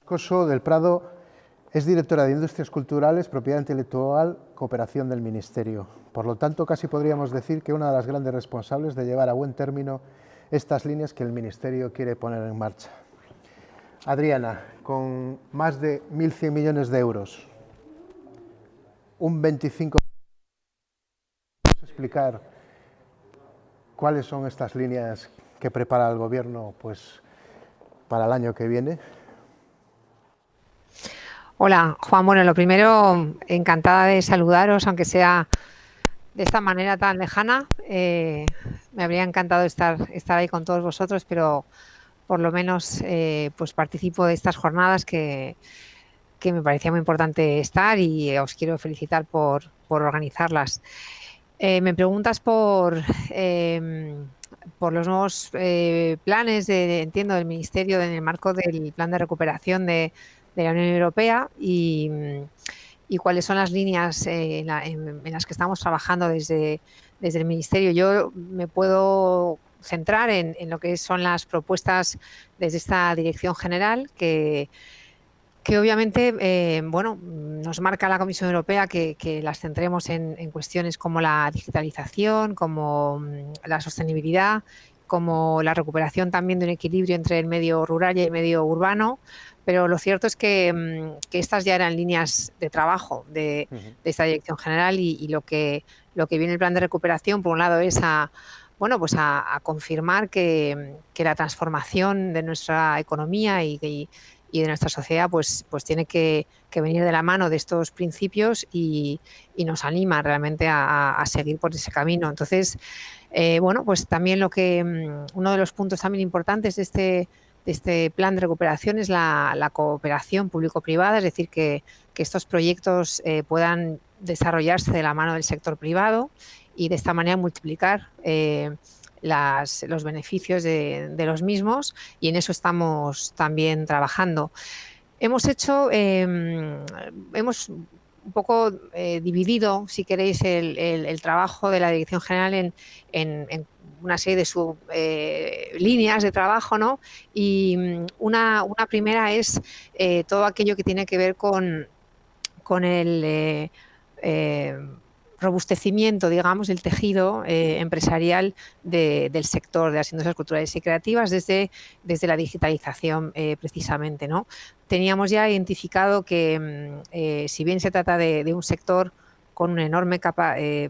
Coso del Prado es directora de Industrias Culturales, Propiedad Intelectual, Cooperación del Ministerio. Por lo tanto, casi podríamos decir que una de las grandes responsables de llevar a buen término estas líneas que el Ministerio quiere poner en marcha. Adriana, con más de 1.100 millones de euros, un 25%, ¿puedes explicar cuáles son estas líneas que prepara el Gobierno para el año que viene? Hola, Juan. Bueno, lo primero, encantada de saludaros, aunque sea de esta manera tan lejana. Me habría encantado estar ahí con todos vosotros, pero por lo menos pues participo de estas jornadas que me parecía muy importante estar y os quiero felicitar por organizarlas. Me preguntas por los nuevos planes, entiendo, del Ministerio en el marco del Plan de Recuperación de la Unión Europea y cuáles son las líneas en las que estamos trabajando desde el Ministerio. Yo me puedo centrar en lo que son las propuestas desde esta Dirección General que obviamente bueno, nos marca la Comisión Europea que las centremos en cuestiones como la digitalización, como la sostenibilidad, como la recuperación también de un equilibrio entre el medio rural y el medio urbano. Pero lo cierto es que estas ya eran líneas de trabajo de esta Dirección General y lo que viene el plan de recuperación, por un lado, es bueno, pues a confirmar que la transformación de nuestra economía y de nuestra sociedad pues tiene que venir de la mano de estos principios y nos anima realmente a seguir por ese camino. Entonces, bueno, pues también uno de los puntos también importantes de este plan de recuperación es la cooperación público-privada, es decir, que estos proyectos puedan desarrollarse de la mano del sector privado y de esta manera multiplicar los beneficios de los mismos, y en eso estamos también trabajando. Hemos un poco dividido, si queréis, el trabajo de la Dirección General en una serie de sublíneas de trabajo, ¿no? Y una primera es todo aquello que tiene que ver con el robustecimiento, digamos, del tejido empresarial del sector de las industrias culturales y creativas desde la digitalización, precisamente, ¿no? Teníamos ya identificado que si bien se trata de un sector con un enorme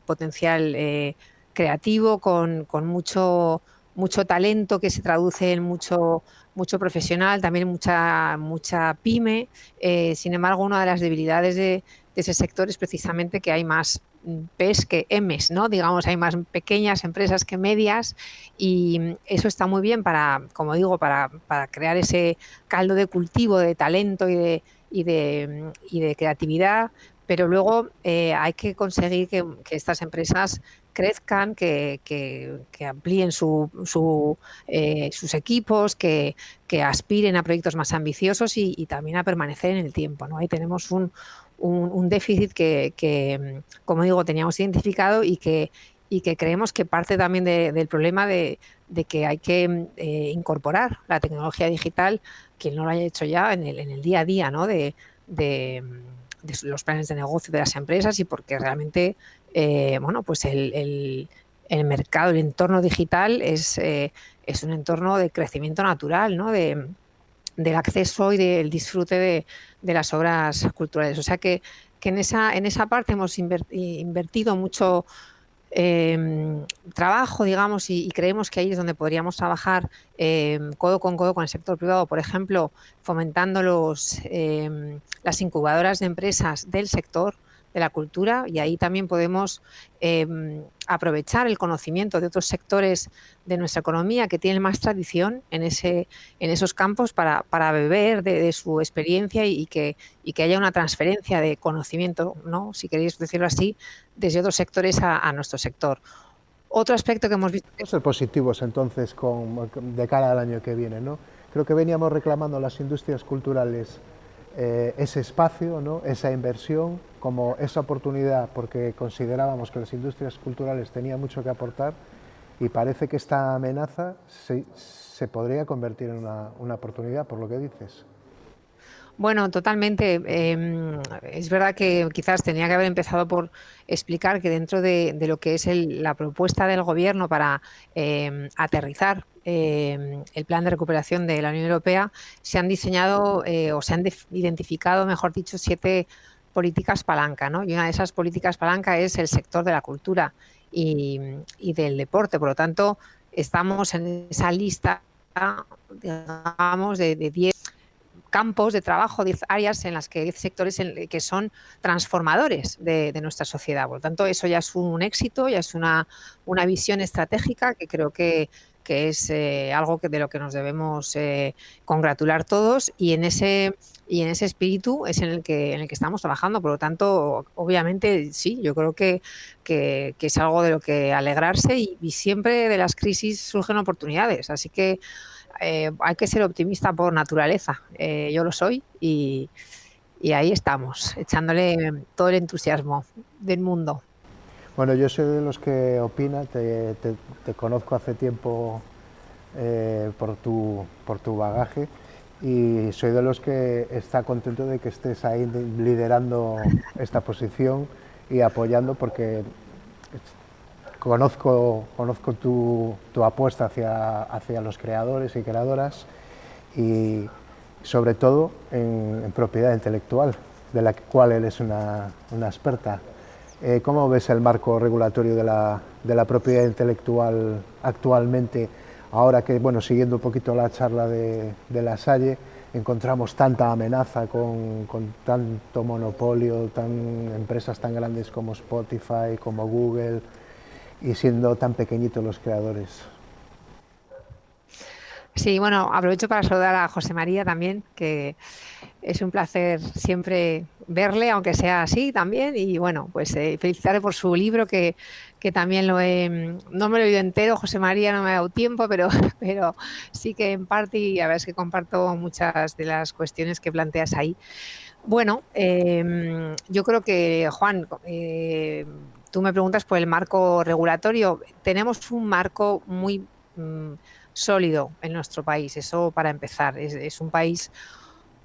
potencial creativo, con mucho talento que se traduce en mucho profesional, también mucha pyme. Sin embargo, una de las debilidades de ese sector es precisamente que hay más P's que M's, ¿no? Digamos, hay más pequeñas empresas que medias, y eso está muy bien como digo, para crear ese caldo de cultivo de talento y de creatividad, pero luego hay que conseguir que estas empresas crezcan, que amplíen sus equipos, que aspiren a proyectos más ambiciosos y también a permanecer en el tiempo, ¿no? Ahí tenemos un déficit que, como digo, teníamos identificado y que creemos que parte también del problema de que hay que incorporar la tecnología digital, quien no lo haya hecho ya, en el día a día, ¿no? de los planes de negocio de las empresas, y porque realmente bueno, pues el mercado, el entorno digital es un entorno de crecimiento natural, ¿no? Del acceso y del disfrute de las obras culturales. O sea que en esa parte hemos invertido mucho trabajo, digamos, y creemos que ahí es donde podríamos trabajar codo con el sector privado, por ejemplo, fomentando las incubadoras de empresas del sector de la cultura, y ahí también podemos aprovechar el conocimiento de otros sectores de nuestra economía que tienen más tradición en esos campos para beber de su experiencia y que haya una transferencia de conocimiento, ¿no? Si queréis decirlo así, desde otros sectores a nuestro sector. Otro aspecto que hemos visto... Ser positivos entonces de cara al año que viene, ¿no? Creo que veníamos reclamando las industrias culturales ese espacio, ¿no? Esa inversión, como esa oportunidad, porque considerábamos que las industrias culturales tenían mucho que aportar, y parece que esta amenaza se podría convertir en una oportunidad, por lo que dices. Bueno, totalmente. Es verdad que quizás tenía que haber empezado por explicar que dentro de lo que es la propuesta del Gobierno para aterrizar el plan de recuperación de la Unión Europea, se han diseñado o se han identificado, mejor dicho, 7 políticas palanca, ¿no? Y una de esas políticas palanca es el sector de la cultura y, y del deporte. Por lo tanto, estamos en esa lista, digamos, de 10 campos de trabajo, 10 áreas en las que 10 sectores que son transformadores de nuestra sociedad. Por lo tanto, eso ya es un éxito, ya es una visión estratégica que creo que es algo de lo que nos debemos congratular todos y en ese espíritu es en el que estamos trabajando. Por lo tanto, obviamente sí, yo creo que es algo de lo que alegrarse y siempre de las crisis surgen oportunidades. Así que hay que ser optimista por naturaleza. Yo lo soy y ahí estamos, echándole todo el entusiasmo del mundo. Bueno, yo soy de los que opina, te conozco hace tiempo por tu bagaje y soy de los que está contento de que estés ahí liderando esta posición y apoyando porque conozco tu apuesta hacia los creadores y creadoras y sobre todo en propiedad intelectual, de la cual eres una experta. ¿Cómo ves el marco regulatorio de la propiedad intelectual actualmente? Ahora que, bueno, siguiendo un poquito la charla de La Salle, encontramos tanta amenaza con tanto monopolio, empresas tan grandes como Spotify, como Google, y siendo tan pequeñitos los creadores. Sí, bueno, aprovecho para saludar a José María también, que es un placer siempre verle, aunque sea así también. Y bueno, pues felicitarle por su libro, que también no me lo he leído entero, José María, no me ha dado tiempo, pero sí que en parte, y a ver, es que comparto muchas de las cuestiones que planteas ahí. Bueno, yo creo que, Juan, tú me preguntas por el marco regulatorio. Tenemos un marco muy sólido en nuestro país, eso para empezar. Es un país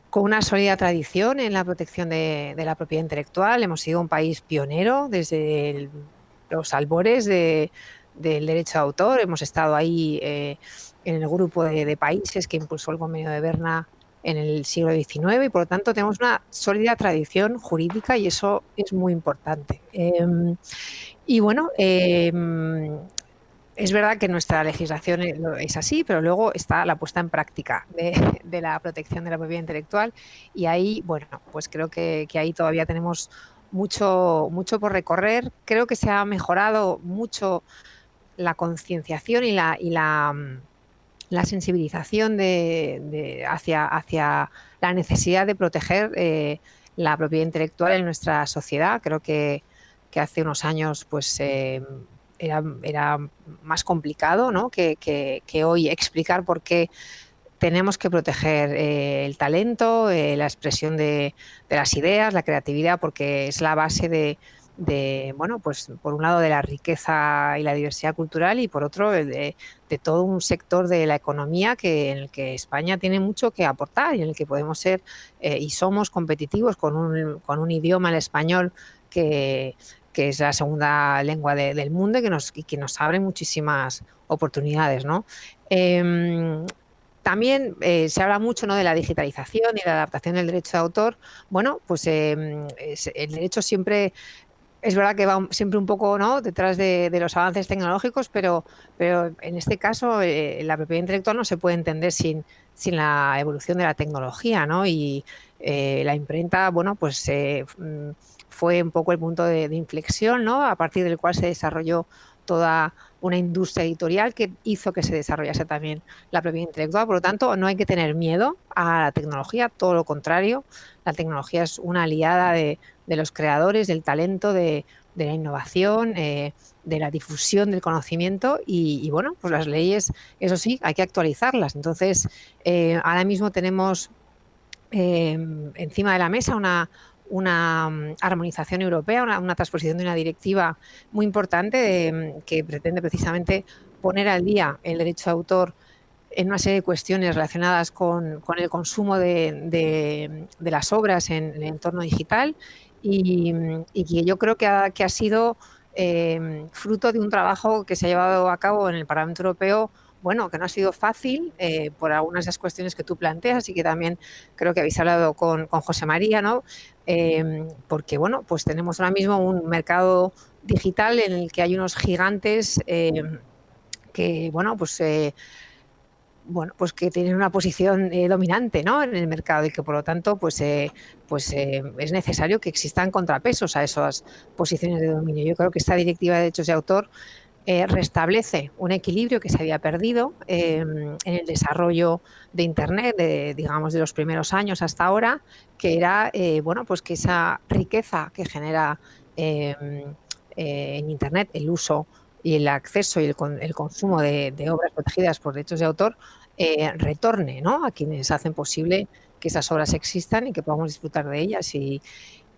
con una sólida tradición en la protección de la propiedad intelectual. Hemos sido un país pionero desde los albores del derecho de autor. Hemos estado ahí en el grupo de países que impulsó el Convenio de Berna en el siglo XIX y por lo tanto tenemos una sólida tradición jurídica y eso es muy importante. Y bueno, es verdad que nuestra legislación es así, pero luego está la puesta en práctica de la protección de la propiedad intelectual y ahí, bueno, pues creo que ahí todavía tenemos mucho por recorrer. Creo que se ha mejorado mucho la concienciación y la sensibilización hacia la necesidad de proteger la propiedad intelectual en nuestra sociedad. Creo que hace unos años pues era más complicado, ¿no? que hoy explicar por qué tenemos que proteger el talento, la expresión de las ideas, la creatividad, porque es la base bueno, pues por un lado de la riqueza y la diversidad cultural y por otro de todo un sector de la economía en el que España tiene mucho que aportar y en el que podemos ser y somos competitivos con un idioma, el español, que es la segunda lengua del mundo y que nos abre muchísimas oportunidades, ¿no? También se habla mucho, ¿no?, de la digitalización y la adaptación del derecho de autor. Bueno, pues el derecho siempre es verdad que va siempre un poco, ¿no?, detrás de los avances tecnológicos, pero en este caso la propiedad intelectual no se puede entender sin la evolución de la tecnología, ¿no? Y la imprenta, bueno, pues fue un poco el punto de inflexión, ¿no?, a partir del cual se desarrolló toda una industria editorial que hizo que se desarrollase también la propiedad intelectual. Por lo tanto, no hay que tener miedo a la tecnología, todo lo contrario. La tecnología es una aliada de los creadores, del talento, de la innovación, de la difusión del conocimiento y bueno, pues las leyes, eso sí, hay que actualizarlas. Entonces, ahora mismo tenemos encima de la mesa una armonización europea, una transposición de una directiva muy importante que pretende precisamente poner al día el derecho de autor en una serie de cuestiones relacionadas con el consumo de las obras en el entorno digital y que yo creo que ha sido fruto de un trabajo que se ha llevado a cabo en el Parlamento Europeo, bueno, que no ha sido fácil por algunas de esas cuestiones que tú planteas y que también creo que habéis hablado con José María, ¿no? Porque, bueno, pues tenemos ahora mismo un mercado digital en el que hay unos gigantes que, bueno, pues que tienen una posición dominante, ¿no?, en el mercado y que por lo tanto es necesario que existan contrapesos a esas posiciones de dominio. Yo creo que esta directiva de derechos de autor restablece un equilibrio que se había perdido en el desarrollo de Internet, digamos, de los primeros años hasta ahora, que era bueno, pues que esa riqueza que genera en Internet el uso y el acceso y el consumo de obras protegidas por derechos de autor retorne, ¿no?, a quienes hacen posible que esas obras existan y que podamos disfrutar de ellas. Y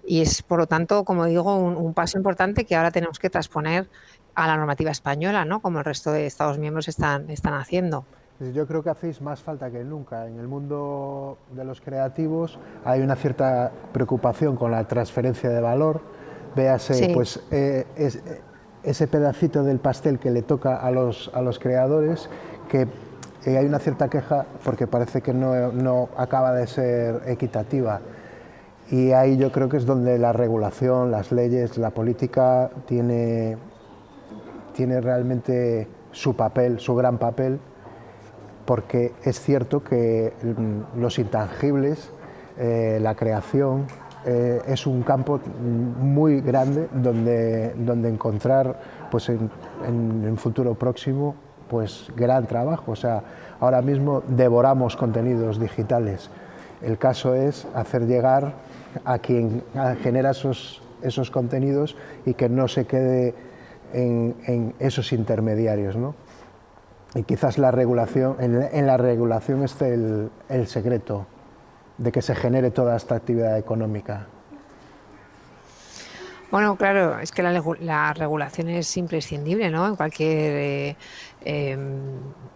es, por lo tanto, como digo, un paso importante que ahora tenemos que transponer a la normativa española, ¿no?, como el resto de Estados miembros están haciendo. Yo creo que hacéis más falta que nunca. En el mundo de los creativos hay una cierta preocupación con la transferencia de valor. Véase, Sí. pues, ese pedacito del pastel que le toca a los creadores, que hay una cierta queja porque parece que no acaba de ser equitativa. Y ahí yo creo que es donde la regulación, las leyes, la política tiene realmente su papel, su gran papel, porque es cierto que los intangibles, la creación, es un campo muy grande donde encontrar, pues, en un futuro próximo, pues, gran trabajo. O sea, ahora mismo devoramos contenidos digitales. El caso es hacer llegar a quien genera esos contenidos y que no se quede en esos intermediarios, ¿no? Y quizás la regulación, en la regulación esté el secreto de que se genere toda esta actividad económica. Bueno, claro, es que la regulación es imprescindible, ¿no?, en cualquier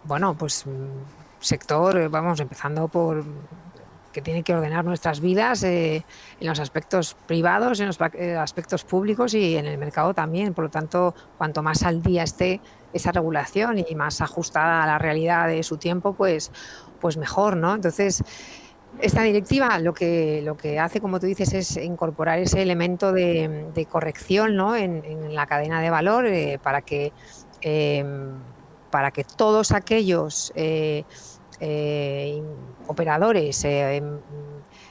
bueno, pues sector, vamos, empezando por que tiene que ordenar nuestras vidas en los aspectos privados, en los aspectos públicos y en el mercado también. Por lo tanto, cuanto más al día esté esa regulación y más ajustada a la realidad de su tiempo, pues mejor, ¿no? Entonces, esta directiva lo que hace, como tú dices, es incorporar ese elemento de corrección, ¿no?, en la cadena de valor para que todos aquellos operadores,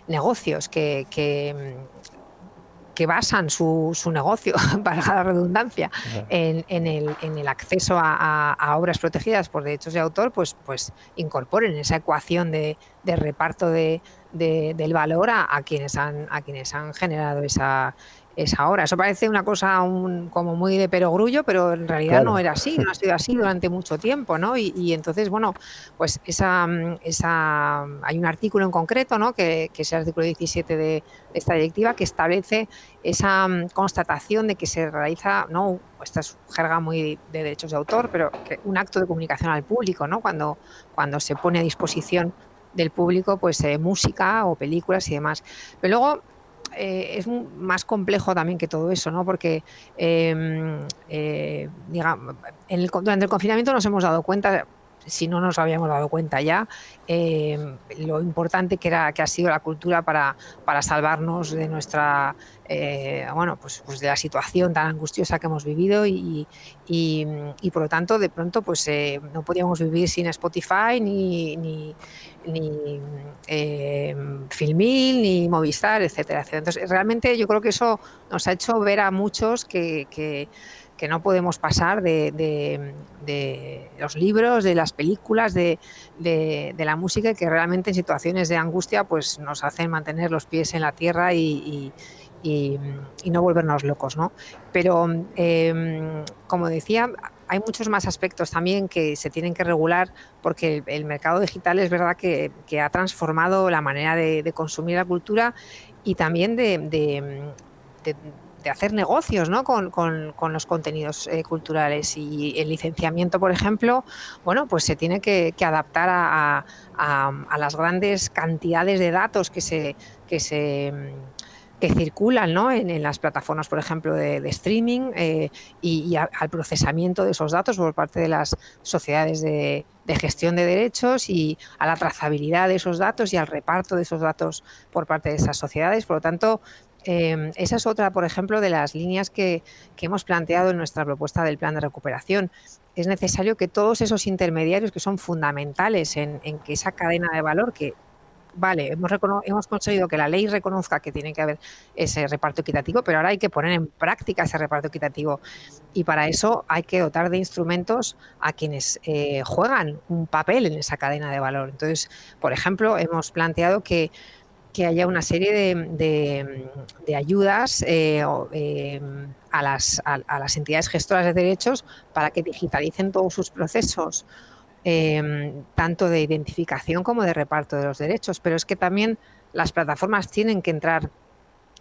negocios que basan su negocio, valga la redundancia, en el acceso a obras protegidas por derechos de autor, pues incorporen esa ecuación de reparto del valor a quienes han generado esa obra. Eso parece una cosa como muy de perogrullo, pero en realidad no Claro. era así, no ha sido así durante mucho tiempo, ¿no? Y entonces, bueno, pues hay un artículo en concreto, ¿no?, que es el artículo 17 de esta directiva, que establece esa constatación de que se realiza, ¿no?, esta es jerga muy de derechos de autor, pero que un acto de comunicación al público, ¿no?, cuando se pone a disposición del público, pues música o películas y demás. Pero luego es más complejo también que todo eso, ¿no?, porque digamos, durante el confinamiento nos hemos dado cuenta, si no nos habíamos dado cuenta ya, lo importante que ha sido la cultura para salvarnos de nuestra bueno, pues de la situación tan angustiosa que hemos vivido y por lo tanto, de pronto, pues no podíamos vivir sin Spotify ni Filmil, ni Movistar, etcétera, etcétera. Entonces, realmente yo creo que eso nos ha hecho ver a muchos que no podemos pasar de los libros, de las películas, de la música, y que realmente en situaciones de angustia pues nos hacen mantener los pies en la tierra y no volvernos locos, ¿no? Pero, como decía, hay muchos más aspectos también que se tienen que regular, porque el mercado digital es verdad que ha transformado la manera de consumir la cultura y también de de hacer negocios, ¿no? con los contenidos culturales. Y el licenciamiento, por ejemplo, bueno, pues se tiene que adaptar a las grandes cantidades de datos que circulan, ¿no? en las plataformas, por ejemplo, de streaming, y al procesamiento de esos datos por parte de las sociedades de gestión de derechos, y a la trazabilidad de esos datos y al reparto de esos datos por parte de esas sociedades. Por lo tanto, esa es otra, por ejemplo, de las líneas que hemos planteado en nuestra propuesta del plan de recuperación. Es necesario que todos esos intermediarios, que son fundamentales en que esa cadena de valor, que vale, hemos conseguido que la ley reconozca que tiene que haber ese reparto equitativo, pero ahora hay que poner en práctica ese reparto equitativo, y para eso hay que dotar de instrumentos a quienes juegan un papel en esa cadena de valor. Entonces, por ejemplo, hemos planteado que haya una serie de ayudas a las entidades gestoras de derechos para que digitalicen todos sus procesos, tanto de identificación como de reparto de los derechos. Pero es que también las plataformas tienen que entrar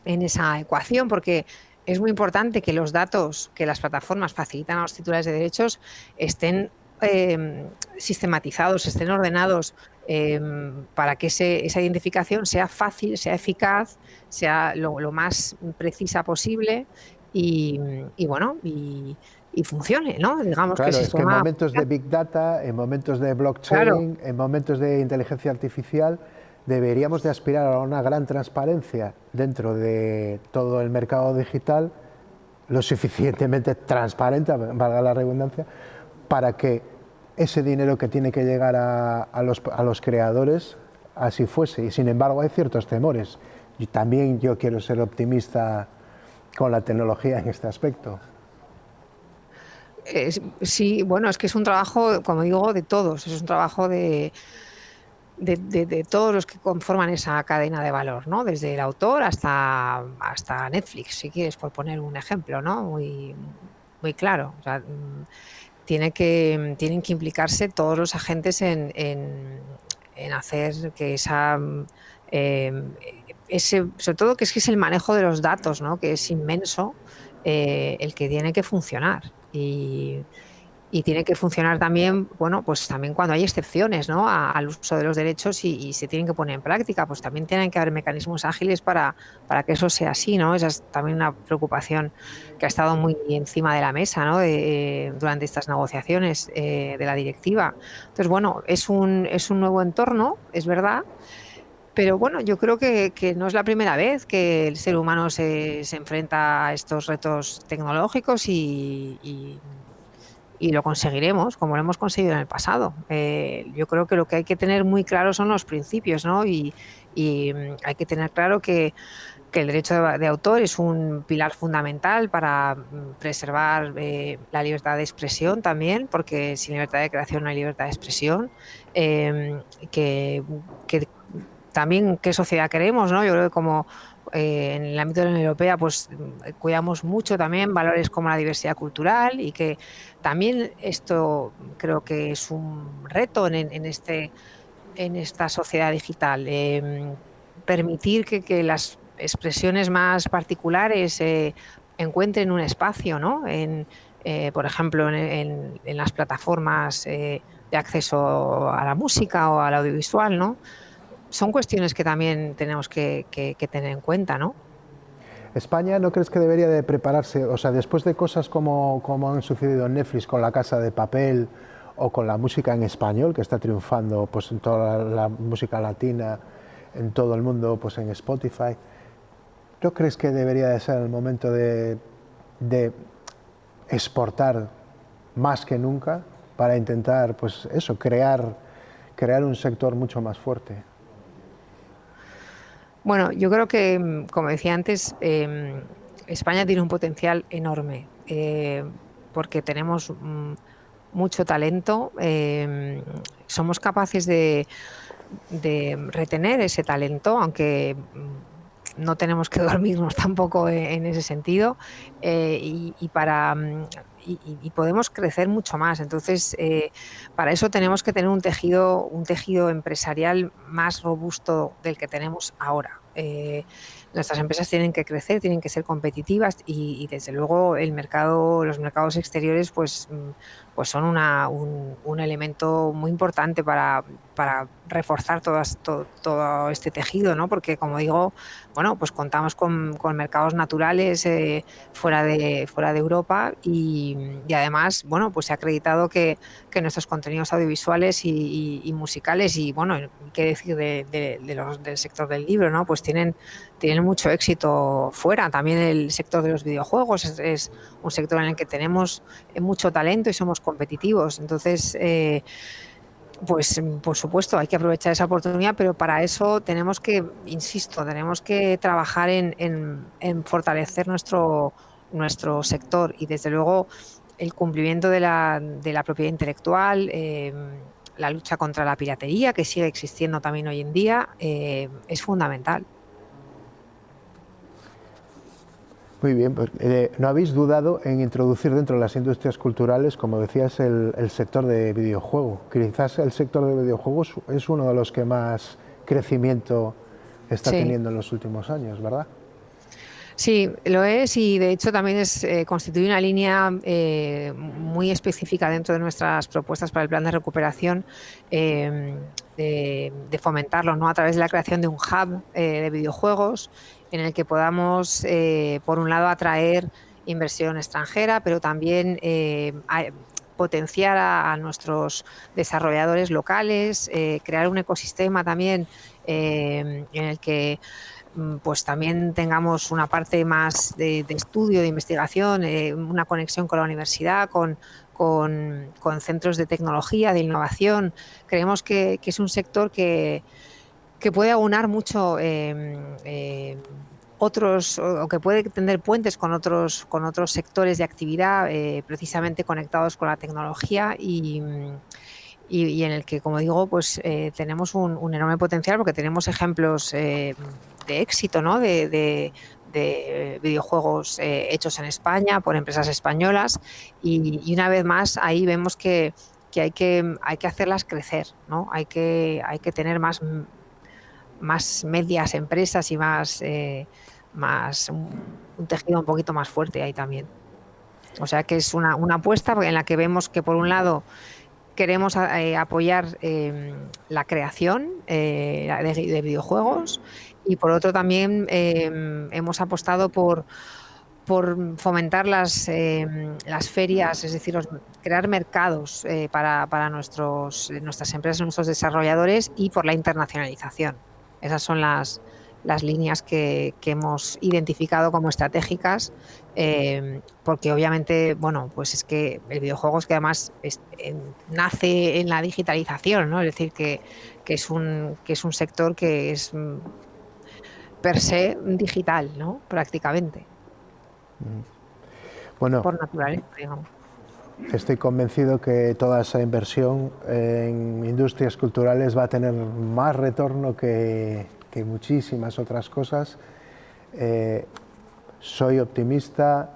en esa ecuación, porque es muy importante que los datos que las plataformas facilitan a los titulares de derechos estén sistematizados, estén ordenados, para que esa identificación sea fácil, sea eficaz, sea lo más precisa posible, y, bueno, y funcione, ¿no? Digamos que el Claro, es que en sistema momentos de funcione. Big Data, en momentos de Claro. blockchain, en momentos de inteligencia artificial, deberíamos de aspirar a una gran transparencia dentro de todo el mercado digital, lo suficientemente transparente, valga la redundancia, para que ese dinero que tiene que llegar a los creadores así fuese. Y sin embargo hay ciertos temores. Y también yo quiero ser optimista con la tecnología en este aspecto. Sí, bueno, es que es un trabajo, como digo, de todos, es un trabajo de todos los que conforman esa cadena de valor, ¿no? Desde el autor hasta Netflix, si quieres, por poner un ejemplo, ¿no? Muy, muy claro. O sea, tienen que implicarse todos los agentes en hacer que em, sobre todo que es el manejo de los datos, ¿no? Que es inmenso, el que tiene que funcionar. Y tiene que funcionar también, bueno, pues también cuando hay excepciones, ¿no? Al uso de los derechos, y se tienen que poner en práctica, pues también tienen que haber mecanismos ágiles para que eso sea así, ¿no? Esa es también una preocupación que ha estado muy encima de la mesa, ¿no? Durante estas negociaciones de la directiva. Entonces, bueno, es un nuevo entorno, es verdad, pero bueno, yo creo que no es la primera vez que el ser humano se enfrenta a estos retos tecnológicos, y lo conseguiremos, como lo hemos conseguido en el pasado. Yo creo que lo que hay que tener muy claro son los principios, ¿no? Y hay que tener claro que el derecho de autor es un pilar fundamental para preservar la libertad de expresión también, porque sin libertad de creación no hay libertad de expresión. Eh, que, que también qué sociedad queremos, ¿no? Yo creo que como en el ámbito de la Unión Europea, pues cuidamos mucho también valores como la diversidad cultural, y que también esto creo que es un reto en esta sociedad digital. Permitir que las expresiones más particulares encuentren un espacio, ¿no? Por ejemplo, en las plataformas de acceso a la música o al audiovisual, ¿no? Son cuestiones que también tenemos que tener en cuenta, ¿no? España, ¿no crees que debería de prepararse? O sea, después de cosas como han sucedido en Netflix con La Casa de Papel o con la música en español, que está triunfando pues, en toda la música latina, en todo el mundo, pues en Spotify, ¿no crees que debería de ser el momento de exportar más que nunca para intentar, pues eso, crear un sector mucho más fuerte? Bueno, yo creo que, como decía antes, España tiene un potencial enorme, porque tenemos mucho talento. Somos capaces de retener ese talento, aunque no tenemos que dormirnos tampoco en ese sentido, y podemos crecer mucho más. Entonces, para eso tenemos que tener un tejido empresarial más robusto del que tenemos ahora. nuestras empresas tienen que crecer, tienen que ser competitivas y desde luego los mercados exteriores pues son un elemento muy importante para reforzar todo este tejido, ¿no? Porque como digo, bueno, pues contamos con mercados naturales fuera de Europa y además, bueno, pues se ha acreditado que nuestros contenidos audiovisuales y musicales y bueno, qué decir del sector del libro, ¿no? Pues tienen mucho éxito fuera. También el sector de los videojuegos es un sector en el que tenemos mucho talento y somos competitivos. Entonces, pues por supuesto hay que aprovechar esa oportunidad, pero para eso tenemos que, insisto, tenemos que trabajar en fortalecer nuestro sector y desde luego el cumplimiento de la propiedad intelectual, la lucha contra la piratería, que sigue existiendo también hoy en día, es fundamental. Muy bien, pues ¿no habéis dudado en introducir dentro de las industrias culturales, como decías, el sector de videojuego? Quizás el sector de videojuegos es uno de los que más crecimiento está teniendo en los últimos años, ¿verdad? Sí, lo es y de hecho también constituye una línea muy específica dentro de nuestras propuestas para el plan de recuperación de fomentarlo, ¿no? A través de la creación de un hub de videojuegos en el que podamos, por un lado, atraer inversión extranjera, pero también potenciar a nuestros desarrolladores locales, crear un ecosistema también en el que pues también tengamos una parte más de estudio, de investigación, una conexión con la universidad, con centros de tecnología, de innovación. Creemos que es un sector que puede aunar mucho otros, o que puede tender puentes con otros sectores de actividad precisamente conectados con la tecnología y en el que, como digo, pues tenemos un enorme potencial porque tenemos ejemplos de éxito, ¿no? de videojuegos hechos en España por empresas españolas y una vez más ahí vemos que hay que hacerlas crecer, ¿no? Hay que tener más medias empresas y más un tejido un poquito más fuerte ahí también. O sea que es una apuesta en la que vemos que por un lado queremos apoyar la creación de videojuegos y por otro también hemos apostado por fomentar las ferias, es decir, crear mercados para nuestras empresas, nuestros desarrolladores y por la internacionalización. Esas son las líneas que hemos identificado como estratégicas, porque obviamente, bueno, pues es que el videojuego es que además nace en la digitalización, ¿no? Es decir, que es un sector que es per se digital, ¿no? Prácticamente. Bueno, por naturaleza, digamos. Estoy convencido que toda esa inversión en industrias culturales va a tener más retorno que muchísimas otras cosas. Soy optimista,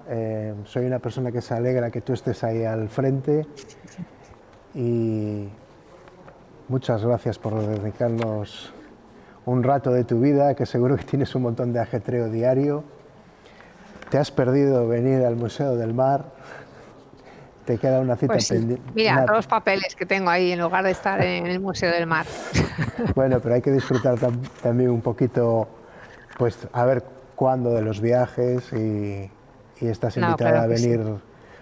soy una persona que se alegra que tú estés ahí al frente y muchas gracias por dedicarnos un rato de tu vida, que seguro que tienes un montón de ajetreo diario. Te has perdido venir al Museo del Mar. Te queda una cita pues sí. pendiente. Mira, todos los papeles que tengo ahí en lugar de estar en el Museo del Mar. Bueno, pero hay que disfrutar también un poquito, pues a ver cuándo de los viajes y estás invitada a venir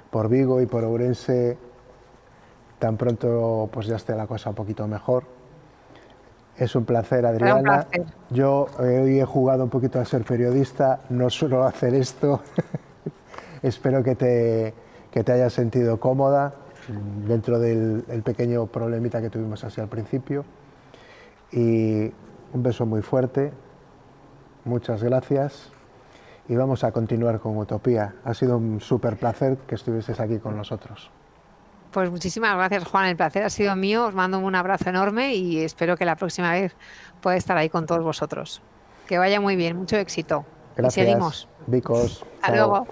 por Vigo y por Ourense tan pronto pues ya esté la cosa un poquito mejor. Es un placer, Adriana. Un placer. Yo hoy he jugado un poquito a ser periodista, no suelo hacer esto. Espero que te hayas sentido cómoda dentro del pequeño problemita que tuvimos así al principio. Y un beso muy fuerte, muchas gracias y vamos a continuar con Utopía. Ha sido un súper placer que estuvieses aquí con nosotros. Pues muchísimas gracias, Juan, el placer ha sido mío, os mando un abrazo enorme y espero que la próxima vez pueda estar ahí con todos vosotros. Que vaya muy bien, mucho éxito. Gracias. Y seguimos. Vicos. Hasta luego.